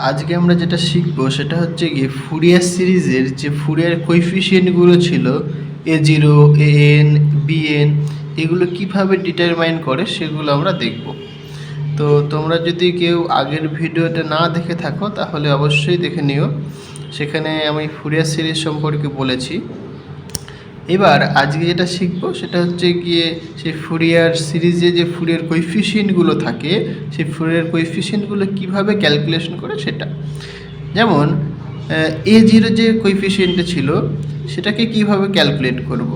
আজকে আমরা যেটা শিখবো সেটা হচ্ছে গিয়ে ফুরিয়ার সিরিজের যে ফুরিয়ার কোএফিসিয়েন্টগুলো ছিল a0 an bn এগুলো কিভাবে ডিটারমাইন করে সেগুলো আমরা দেখব। তো তোমরা যদি কেউ আগের ভিডিওটা না দেখে থাকো তাহলে অবশ্যই দেখে নিও, সেখানে আমি ফুরিয়ার সিরিজ সম্পর্কে বলেছি। এবার আজকে যেটা শিখবো সেটা হচ্ছে গিয়ে সেই ফুরিয়ার সিরিজে যে ফুরিয়ার কোএফিসিয়েন্টগুলো থাকে সেই ফুরিয়ার কোএফিসিয়েন্টগুলো কিভাবে ক্যালকুলেশন করে সেটা। যেমন a0 যে কোএফিসিয়েন্টটা ছিল সেটাকে কিভাবে ক্যালকুলেট করব।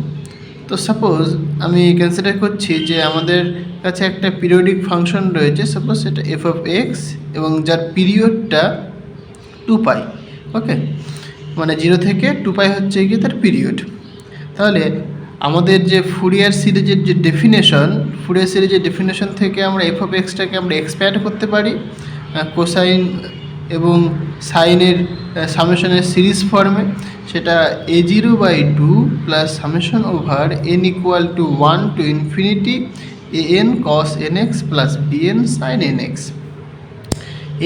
তো সাপোজ আমি কনসিডার করছি যে আমাদের কাছে একটা পিরিয়ডিক ফাংশন রয়েছে, সাপোজ সেটা f(x) এবং যার পিরিয়ডটা 2π। ওকে, মানে 0 থেকে 2π হচ্ছে গিয়ে তার পিরিয়ড। তাহলে আমাদের যে ফুরিয়ার সিরিজের যে ডেফিনেশন, ফুরিয়ার সিরিজের ডেফিনেশন থেকে আমরা f(x)টাকে আমরা এক্সপ্যান্ড করতে পারি কোসাইন এবং সাইনের সামেশনের সিরিজ ফর্মে, সেটা a0/2 plus summation over n = 1 to infinity an cos nx plus bn sin nx।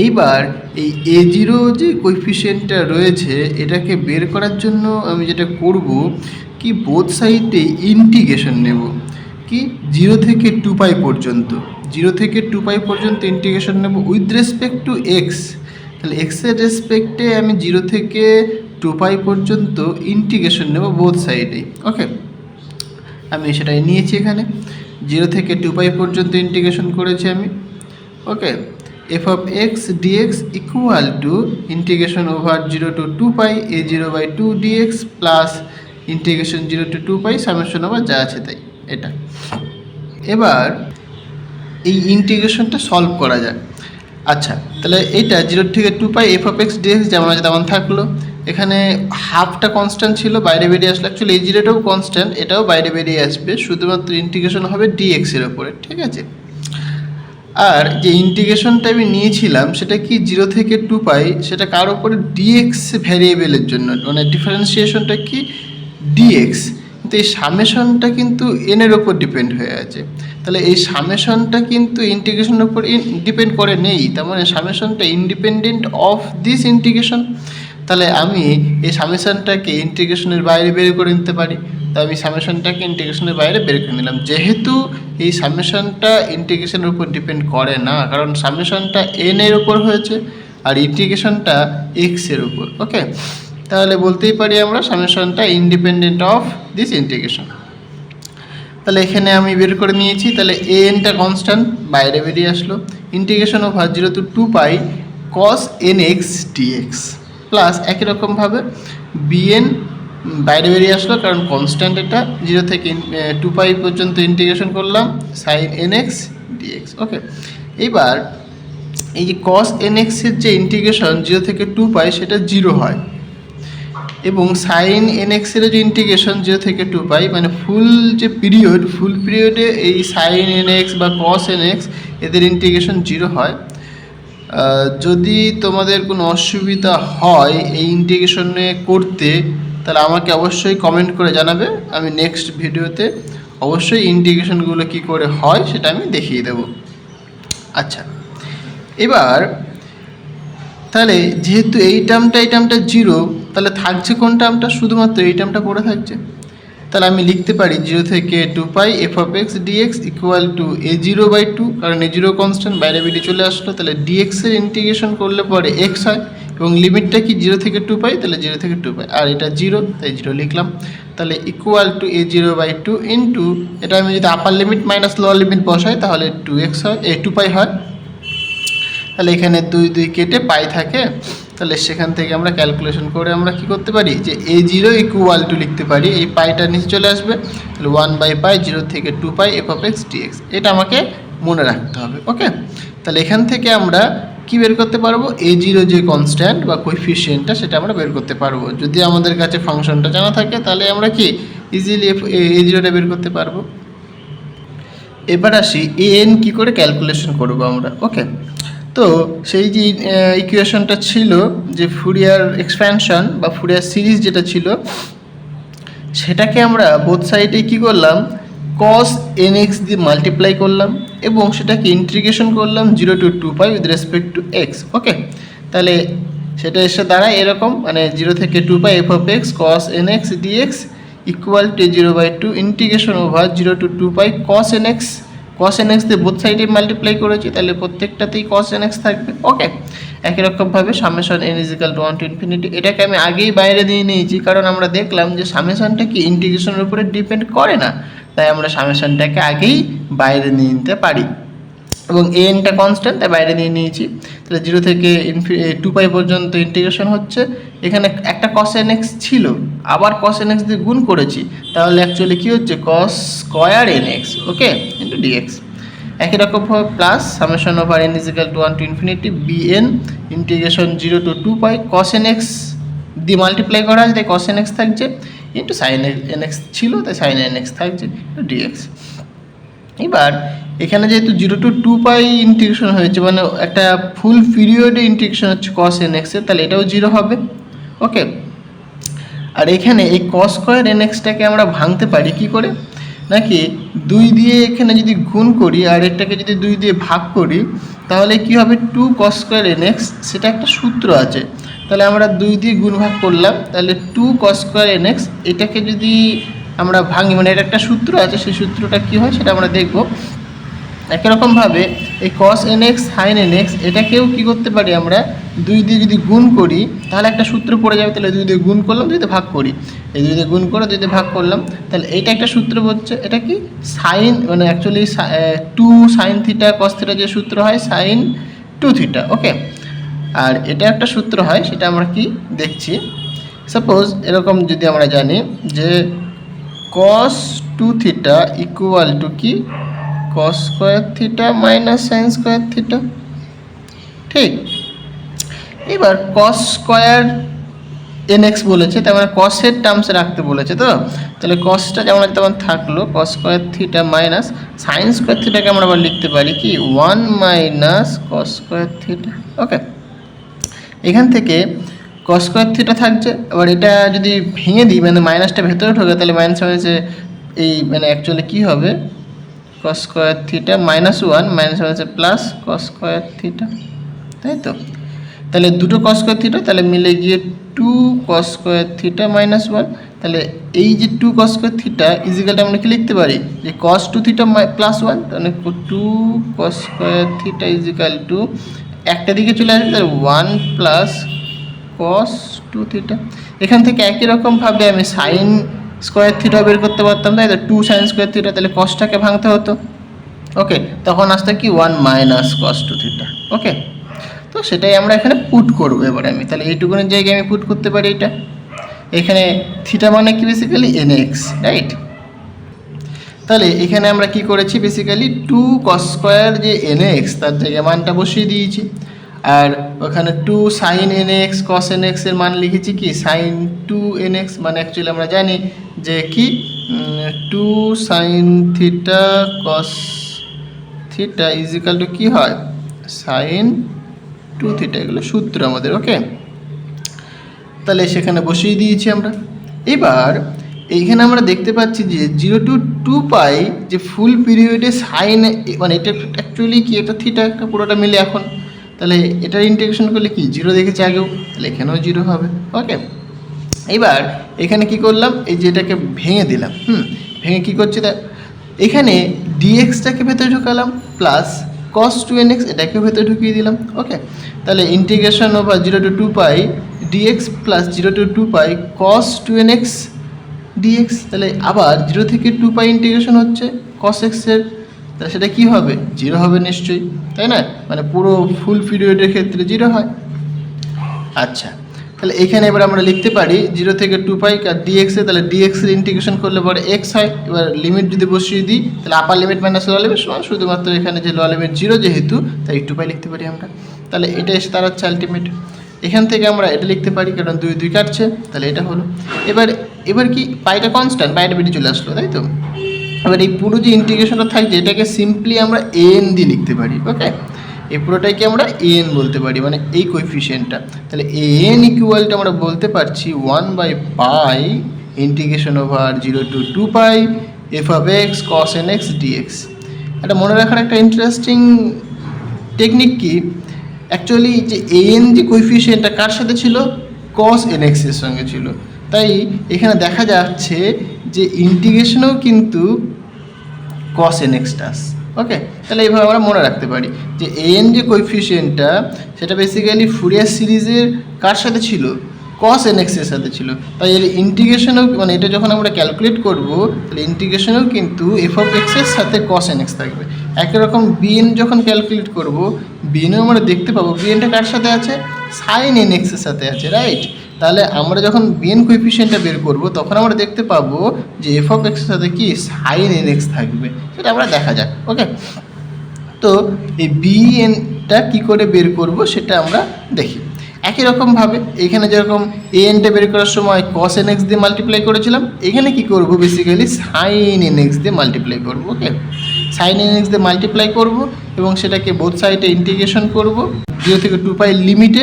এইবার এই a0 যে কোএফিসিয়েন্টটা রয়েছে এটাকে বের করার জন্য আমি যেটা করব কি, বোথ সাইডে ইন্টিগ্রেশন নেব, কি 0 থেকে 2π পর্যন্ত, 0 থেকে 2π পর্যন্ত ইন্টিগ্রেশন নেব উইথ রেসপেক্ট টু এক্স। তাহলে এক্সের রেসপেক্টে আমি 0 থেকে 2π পর্যন্ত ইন্টিগ্রেশন নেব বোথ সাইডে। ওকে, আমি সেটাই নিয়েছি এখানে 0 থেকে 2π পর্যন্ত ইন্টিগ্রেশন করেছি আমি। Okay, f(x) dx equal to integration over 0 to 2π a0/2 dx plus integration 0 to 2π summation over যা আছে তাই এটা। এবার এই ইন্টিগ্রেশনটা সলভ করা যায়। আচ্ছা, তাহলে এইটা 0 থেকে 2π f(x) dx যেমন আছে তেমন থাকলো। এখানে হাফটা কনস্ট্যান্ট ছিল, বাইরে বেরিয়ে আসলো। অ্যাকচুয়ালি এই 0টাও কনস্ট্যান্ট, এটাও বাইরে বেরিয়ে আসবে, শুধুমাত্র ইন্টিগ্রেশন হবে dx এর ওপরে, ঠিক আছে। আর যে ইন্টিগ্রেশনটা আমি নিয়েছিলাম সেটা কি 0 থেকে 2π, সেটা কার ওপরে, dx ভ্যারিয়েবলের জন্য, মানে ডিফারেন্সিয়েশনটা কি dx, কিন্তু এই সামেশনটা কিন্তু n এর ওপর ডিপেন্ড হয়ে আছে। তাহলে এই সামেশনটা কিন্তু ইন্টিগ্রেশনের উপর ডিপেন্ড করে নেই, তার মানে সামেশনটা ইন্ডিপেন্ডেন্ট অফ দিস ইন্টিগ্রেশন। তাহলে আমি এই সামেশনটাকে ইন্টিগ্রেশনের বাইরে বের করে নিতে পারি। তো আমি সামেশনটাকে ইন্টিগ্রেশনের বাইরে বের করে নিলাম, যেহেতু এই সামেশনটা ইন্টিগ্রেশনের উপর ডিপেন্ড করে না, কারণ সামেশনটা n এর উপর হয়েছে আর ইন্টিগ্রেশনটা x এর উপর। ওকে, তাহলে বলতেই পারি আমরা সামেশনটা ইন্ডিপেন্ডেন্ট অফ দিস ইন্টিগ্রেশন। তাহলে এখানে আমি বের করে নিয়েছি, তাহলে an-টা কনস্ট্যান্ট বাইরে বেরিয়ে আসলো, integration over 0 to 2π cos nx dx plus একই রকমভাবে bn বাইরে বেরিয়ে আসলো, কারণ কনস্ট্যান্ট এটা, 0 থেকে 2π পর্যন্ত ইন্টিগ্রেশন করলাম sin nx dx। ওকে, এইবার এই যে cos nx এর যে ইন্টিগ্রেশন 0 থেকে 2π সেটা 0 হয়, এবং sin nx এর যে ইন্টিগ্রেশন 0 থেকে 2π মানে ফুল যে পিরিয়ড, ফুল পিরিয়ডে এই sin nx বা cos nx এদের ইন্টিগ্রেশন 0 হয়। যদি তোমাদের কোনো অসুবিধা হয় এই ইন্টিগ্রেশনে করতে, তাহলে আমাকে অবশ্যই কমেন্ট করে জানাবে, আমি নেক্সট ভিডিওতে অবশ্যই ইন্টিগ্রেশনগুলো কি করে হয় সেটা আমি দেখিয়ে দেব। আচ্ছা, এবার তাহলে যেহেতু এই টার্মটা 0, তাহলে থাকছে কোন টার্মটা, শুধুমাত্র এই টার্মটা পড়ে থাকছে। তাহলে আমি লিখতে পারি 0 থেকে 2π f(x) dx equal two a0/2, কারণ a0 কনস্ট্যান্ট বাইরে বেরিয়ে চলে আসলো, তাহলে dx এর ইন্টিগ্রেশন করলে পরে x হয়, এবং লিমিটটা কি 0 থেকে 2π, তাহলে 0 থেকে 2π, আর এটা 0 তাই 0 লিখলাম। তাহলে ইকুয়াল টু a0/2 ইন্টু, এটা আমি যদি আপার লিমিট মাইনাস লোয়ার লিমিট বসাই তাহলে 2x হয়, 2π হয়। তাহলে এখানে 2 2 কেটে পাই থাকে, তাহলে সেখান থেকে আমরা ক্যালকুলেশন করে আমরা কি করতে পারি যে a0 ইকুয়াল টু লিখতে পারি, এই পাইটা নিচে চলে আসবে, তাহলে 1/π 0 থেকে 2π f(x) dx, এটা আমাকে মনে রাখতে হবে। ওকে, তাহলে এখান থেকে আমরা কি বের করতে পারবো, a0 যে কনস্ট্যান্ট বা কোএফিসিয়েন্টটা সেটা আমরা বের করতে পারবো। যদি আমাদের কাছে ফাংশনটা জানা থাকে তাহলে আমরা কি ইজিলি a0টা বের করতে পারবো। এবার আসি an কি করে ক্যালকুলেশন করবো আমরা। ওকে, তো সেই যে ইকুয়েশনটা ছিল যে ফুরিয়ার এক্সপ্যানশন বা ফুরিয়ার সিরিজ যেটা ছিল, সেটাকে আমরা বোথ সাইডে কি করলাম, cos nx দিয়ে মাল্টিপ্লাই করলাম এবং সেটাকে ইন্টিগ্রেশন করলাম 0 to 2π with respect to x। Okay, তাহলে সেটা এসে দাঁড়ায় এরকম, মানে 0 থেকে 2 pi f of x cos n x dx equal to 0/2 integration over 0 to 2 pi cos n x. Cos n x দিয়ে বোথ সাইডে মাল্টিপ্লাই করেছি, তাহলে প্রত্যেকটাতেই কস এন এক্স থাকবে। ওকে, একই রকমভাবে summation N is equal to 1 to infinity, এটাকে আমি আগেই বাইরে দিয়ে নিয়েছি, কারণ আমরা দেখলাম যে সামেশনটা কি ইন্টিগ্রেশনের উপরে ডিপেন্ড করে না, তাই আমরা সামেশনটাকে আগেই বাইরে নিয়ে নিতে পারি। এবং এনটা কনস্ট্যান্ট, তাই বাইরে নিয়ে নিয়েছি। তাহলে 0 থেকে 2 পাই পর্যন্ত ইন্টিগ্রেশন হচ্ছে। এখানে একটা কস এন এক্স ছিল, আবার কস এন এক্স দিয়ে গুণ করেছি, তাহলে অ্যাকচুয়ালি কী হচ্ছে cos square n x, okay, into dx. একই রকমভাবে plus summation over n is equal to 1 to infinity bn integration 0 to 2 pi cos n x দিয়ে মাল্টিপ্লাই করা আছে, তাই কস এন এক্স থাকছে, ইন্টু সাইন এন এক্স ছিল, তাই sine n x থাকছে, ডিএক্স। এবার এখানে যেহেতু 0 to 2 পাই ইন্টিগ্রেশন হয়েছে, মানে একটা ফুল পিরিয়ডে ইন্টিগ্রেশন হচ্ছে কস এন এক্সের, তাহলে এটাও 0 হবে। ওকে, আর এখানে এই কস স্কোয়ার এন এক্সটাকে আমরা ভাঙতে পারি কি করে, নাকি 2 দিয়ে এখানে যদি গুণ করি আর এটাকে যদি 2 দিয়ে ভাগ করি, তাহলে কি হবে 2 কস স্কোয়ার এন এক্স, সেটা একটা সূত্র আছে, তাহলে আমরা 2 দিয়ে গুণ ভাগ করলাম, তাহলে 2 কস স্কোয়ার এন এক্স, এটাকে যদি আমরা ভাঙি, মানে এটা একটা সূত্র আছে, সেই সূত্রটা কী হয় সেটা আমরা দেখব। একই রকমভাবে এই cos n x sine n x, এটাকেও কী করতে পারি আমরা 2 দিয়ে যদি গুণ করি, তাহলে একটা সূত্র পড়ে যাবে, তাহলে 2 দিয়ে গুণ করলাম, 2 দিয়ে ভাগ করি, এই 2 দিয়ে গুণ করে 2 দিয়ে ভাগ করলাম, তাহলে এইটা একটা সূত্র হচ্ছে, এটা কি সাইন, মানে actually 2 sine theta cos theta যে সূত্র হয় সাইন 2 থিটা। ওকে, আর এটা একটা সূত্র হয়, সেটা আমরা কি দেখছি। সাপোজ এরকম যদি আমরা জানি যে cos 2 থিটা ইকুয়াল টু কি cos square theta minus sine square theta, ঠিক। এবার cos স্কোয়ার এন এক্স বলেছে, তার মানে কসের টার্মসে রাখতে বলেছে, তো তাহলে কসটা যেমন থাকলো cos square theta minus sine square থিটাকে আমরা আবার লিখতে পারি কি 1 minus cos square theta. Okay, এখান থেকে cos স্কোয়ার থিটা থাকছে, এবার এটা যদি ভেঙে দিই, মানে মাইনাসটা ভেতরে ঢোকে, তাহলে মাইনাস মাইনাসে এই মানে অ্যাকচুয়ালি কী হবে cos square theta minus 1 minus মাইনাসে প্লাস cos স্কোয়ার থিটা, তাই তো। তাহলে দুটো cos স্কোয়ার থিটা তাহলে মিলে গিয়ে 2 cos স্কোয়ার থিটা মাইনাস 1, তাহলে এই যে 2 cos স্কোয়ার থিটা ইজিক্যালটা আমরা কি লিখতে পারি যে cos 2 থিটা প্লাস 1, তাহলে 2 cos square theta is equal to একটা দিকে চলে আসবে, তাহলে 1 প্লাস cos 2 থিটা। এখান থেকে একই রকমভাবে আমি সাইন স্কোয়ার থিটা বের করতে পারতাম, তাই তো 2 সাইন স্কোয়ার থিটা, তাহলে কসটাকে ভাঙতে হতো। ওকে, তখন আসতে কি 1 মাইনাস cos 2 থিটা। ওকে, তো সেটাই আমরা এখানে পুট করবো। এবারে আমি তাহলে এইটুকুনের জায়গায় আমি পুট করতে পারি এটা, এখানে থিটা মানে কি বেসিক্যালি এন এক্স, রাইট। তাহলে এখানে আমরা কি করেছি বেসিক্যালি 2 cos স্কোয়ার যে এন এক্স তার জায়গায় মানটা বসিয়ে দিয়েছি, আর ওখানে 2 sine n x cos n x এর মান লিখেছি কি সাইন 2 এন এক্স, মানে অ্যাকচুয়ালি আমরা জানি যে কি 2 sine theta cos theta is equal to কী হয় সাইন 2 থিটা, এগুলো সূত্র আমাদের। ওকে, তাহলে সেখানে বসিয়ে দিয়েছি আমরা। এবার এইখানে আমরা দেখতে পাচ্ছি যে 0 to 2 পাই যে ফুল পিরিয়ডে সাইন, মানে এটা অ্যাকচুয়ালি কি একটা থিটা একটা পুরোটা মিলে এখন, তাহলে এটার ইন্টিগ্রেশন করলে কি 0 দেখেছি আগেও, তাহলে এখানেও 0 হবে। ওকে, এবার এখানে কি করলাম এই যে এটাকে ভেঙে দিলাম, ভেঙে কি করছি তা এখানে ডিএক্সটাকে ভেতরে ঢুকালাম প্লাস cos 2nx এটাকে ভেতরে ঢুকিয়ে দিলাম। ওকে, তাহলে integration over 0 to 2 pi dx plus 0 to 2 pi cos 2nx dx, তাহলে আবার 0 থেকে 2 পাই ইন্টিগ্রেশন হচ্ছে cos x এর, তাহলে সেটা কী হবে 0 হবে নিশ্চয়ই, তাই না, মানে পুরো ফুল পিরিয়ডের ক্ষেত্রে 0 হয়। আচ্ছা, তাহলে এখানে এবার আমরা লিখতে পারি 0 থেকে 2 পাই আর ডিএক্সে, তাহলে ডিএক্সের ইন্টিগ্রেশন করলে পরে এক্স হয়। এবার লিমিট যদি বসিয়ে দিই তাহলে আপার লিমিট মাইনাস লোয়ার লিমিট সমান শুধুমাত্র এখানে যে লোয়ার লিমিট 0 যেহেতু তাই 2 পাই লিখতে পারি আমরা, তাহলে এটা এসে দাঁড়াচ্ছে আলটিমেট। এখান থেকে আমরা এটা লিখতে পারি কারণ 2 2 কাটছে, তাহলে এটা হলো। এবার কি পাইটা কনস্ট্যান্ট, পাইটা বেরিয়ে চলে আসলো, তাই তো। এবার এই পুরো যে ইন্টিগ্রেশনটা থাকছে এটাকে সিম্পলি আমরা এন দিয়ে লিখতে পারি। ওকে, এই পুরোটাকে আমরা এন বলতে পারি, মানে এই কোএফিসিয়েন্টটা, তাহলে এন ইকুয়ালটা আমরা বলতে পারছি 1/পাই integration over 0 to 2 pi f of x cos nx dx। এটা মনে রাখার একটা ইন্টারেস্টিং টেকনিক কি, অ্যাকচুয়ালি যে an যে কোএফিসিয়েন্টটা কার সাথে ছিল, cos nx এর সঙ্গে ছিল। তাই এখানে দেখা যাচ্ছে যে ইন্টিগ্রেশনেও কিন্তু cos nx টাস। ওকে, তাহলে এইভাবে আমরা মনে রাখতে পারি যে an যে কোএফিসিয়েন্টটা সেটা বেসিক্যালি ফুরিয়ার সিরিজের কার সাথে ছিল, cos nx এর সাথে ছিল। তাই এর ইন্টিগ্রেশনেও মানে এটা যখন আমরা ক্যালকুলেট করব তাহলে ইন্টিগ্রেশনেও কিন্তু f অফ x এর সাথে cos nx থাকবে। একই রকম bn যখন ক্যালকুলেট করব, bnও আমরা দেখতে পাবো bnটা কার সাথে আছে, sin nx এর সাথে আছে, রাইট। তাহলে আমরা যখন bn কোএফিসিয়েন্টটা বের করব তখন আমরা দেখতে পাবো যে f অফ x এর সাথে কি sin nx থাকবে, সেটা আমরা দেখা যাক। ওকে, তো এই bnটা কি করে বের করব সেটা আমরা দেখি। একই রকমভাবে এখানে যেরকম anটা বের করার সময় cos nx দিয়ে মাল্টিপ্লাই করেছিলাম, এখানে কি করব বেসিক্যালি sin nx দিয়ে মাল্টিপ্লাই করব। ওকে, sin nx দিয়ে মাল্টিপ্লাই করব এবং সেটাকে বোথ সাইডে ইন্টিগ্রেশন করব 0 থেকে 2π লিমিটে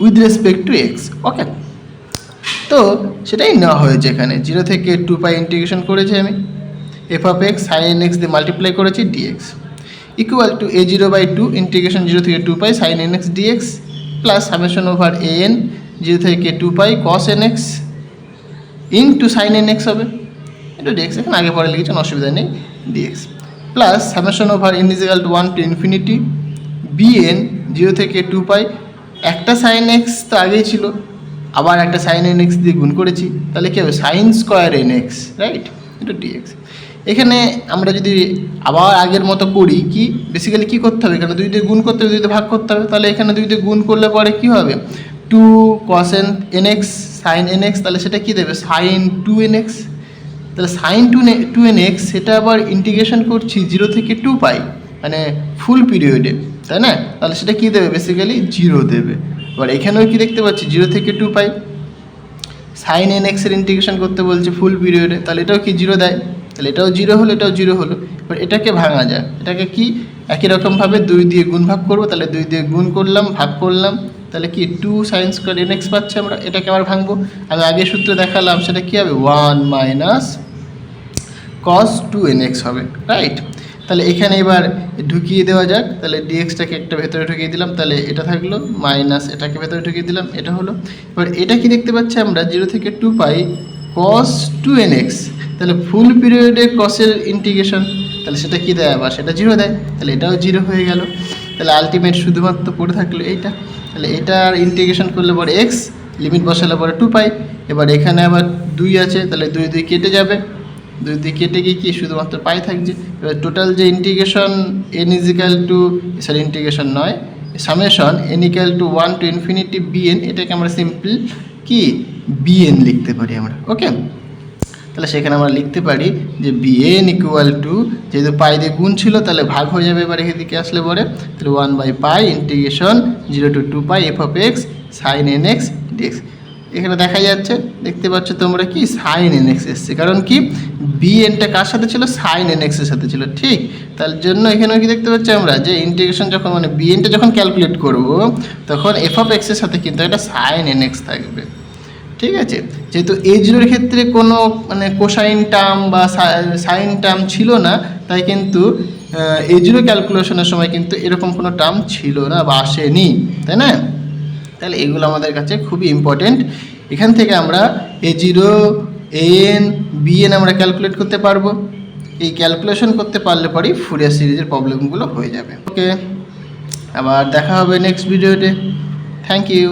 উইথ রেসপেক্ট টু এক্স। ওকে, তো সেটাই নেওয়া হয়েছে এখানে 0 থেকে 2π ইন্টিগ্রেশন করেছি আমি, f of x sin nx দিয়ে মাল্টিপ্লাই করেছি dx equal two a0/2 integration 0 থেকে 2π sin nx dx plus summation over an 0 থেকে 2π cos nx into sin nx হবে এটা dx, এখানে আগে পরে লিখেছেন অসুবিধা নেই, dx plus summation over n is equal to 1 to infinity bn 0 থেকে 2π, একটা sin x তো আগেই ছিল, আবার একটা sin nx দিয়ে গুণ করেছি, তাহলে কী হবে sin স্কোয়ার nx, রাইট, এটা dx। এখানে আমরা যদি আবার আগের মতো করি, কি বেসিক্যালি কী করতে হবে, এখানে 2 দিয়ে গুণ করতে হবে, 2 দিয়ে ভাগ করতে হবে, তাহলে এখানে 2 দিয়ে গুণ করলে পরে কী হবে 2 cos nx sin nx, তাহলে সেটা কী দেবে sin 2nx, তাহলে sin 2nx সেটা আবার ইন্টিগ্রেশন করছি 0 থেকে 2π মানে ফুল পিরিয়ডে, তাই না, তাহলে সেটা কী দেবে বেসিক্যালি 0 দেবে। এবার এখানেও কি দেখতে পাচ্ছি 0 থেকে 2π sin nx এর ইন্টিগ্রেশন করতে বলছে ফুল পিরিয়ডে, তাহলে এটাও কি 0 দেয়, তাহলে এটাও 0 হলো, এটাও 0 হলো। এবার এটাকে ভাঙা যায়, এটাকে কি একই রকমভাবে 2 দিয়ে গুণ ভাগ করবো, তাহলে 2 দিয়ে গুণ করলাম ভাগ করলাম, তাহলে কি 2 sin স্কোয়ার nx পাচ্ছে আমরা, এটাকে আবার ভাঙবো, আমি আগে সূত্র দেখালাম সেটা কী হবে 1 মাইনাস cos 2nx হবে, রাইট। তাহলে এখানে এবার ঢুকিয়ে দেওয়া যাক, তাহলে ডিএক্সটাকে একটা ভেতরে ঢুকিয়ে দিলাম, তাহলে এটা থাকলো মাইনাস এটাকে ভেতরে ঢুকিয়ে দিলাম, এটা হলো। এবার এটা কি দেখতে পাচ্ছি আমরা 0 থেকে 2π cos 2nx, তাহলে ফুল পিরিয়ডে কসের ইন্টিগ্রেশন, তাহলে সেটা কী দেয় আবার সেটা 0 দেয়, তাহলে এটাও 0 হয়ে গেল। তাহলে আলটিমেট শুধুমাত্র পড়ে থাকলো এইটা, তাহলে এটার ইন্টিগ্রেশন করলে পরে এক্স লিমিট বসালে পরে 2π, এবার এখানে আবার 2 আছে, তাহলে 2 2 কেটে যাবে, 2 দিয়ে কেটে গিয়ে কি শুধুমাত্র পাই থাকছে। এবার টোটাল যে integration n is equal to sorry integration নয় summation n equal to 1 to infinity bn, এটাকে আমরা সিম্পল কি bn লিখতে পারি আমরা। ওকে, তাহলে সেখানে আমরা লিখতে পারি যে bn ইকুয়াল টু, যেহেতু পাই দিয়ে গুণ ছিল তাহলে ভাগ হয়ে যাবে এবার এদিকে আসলে পরে, তাহলে 1/π integration 0 to 2π f of x sin nx dx। এখানে দেখা যাচ্ছে দেখতে পাচ্ছ তোমরা কি sin nx এসছে, কারণ কি bnটা কার সাথে ছিল sin nx এর সাথে ছিল, ঠিক। তার জন্য এখানেও কি দেখতে পাচ্ছি আমরা যে ইন্টিগ্রেশন যখন মানে bnটা যখন ক্যালকুলেট করব তখন f অফ x এর সাথে কিন্তু একটা sin nx থাকবে, ঠিক আছে। যেহেতু a0 ক্ষেত্রে কোনো মানে কোসাইন টার্ম বা সাইন টার্ম ছিল না, তাই কিন্তু a0 ক্যালকুলেশনের সময় কিন্তু এরকম কোনো টার্ম ছিল না বা আসেনি, তাই না। তাহলে এগুলো আমাদের কাছে খুবই ইম্পর্টেন্ট। এখান থেকে আমরা a0 an bn আমরা ক্যালকুলেট করতে পারবো, এই ক্যালকুলেশন করতে পারলে পরেই ফুরিয়ার সিরিজের প্রবলেমগুলো হয়ে যাবে। ওকে, আবার দেখা হবে নেক্সট ভিডিওতে। Thank you.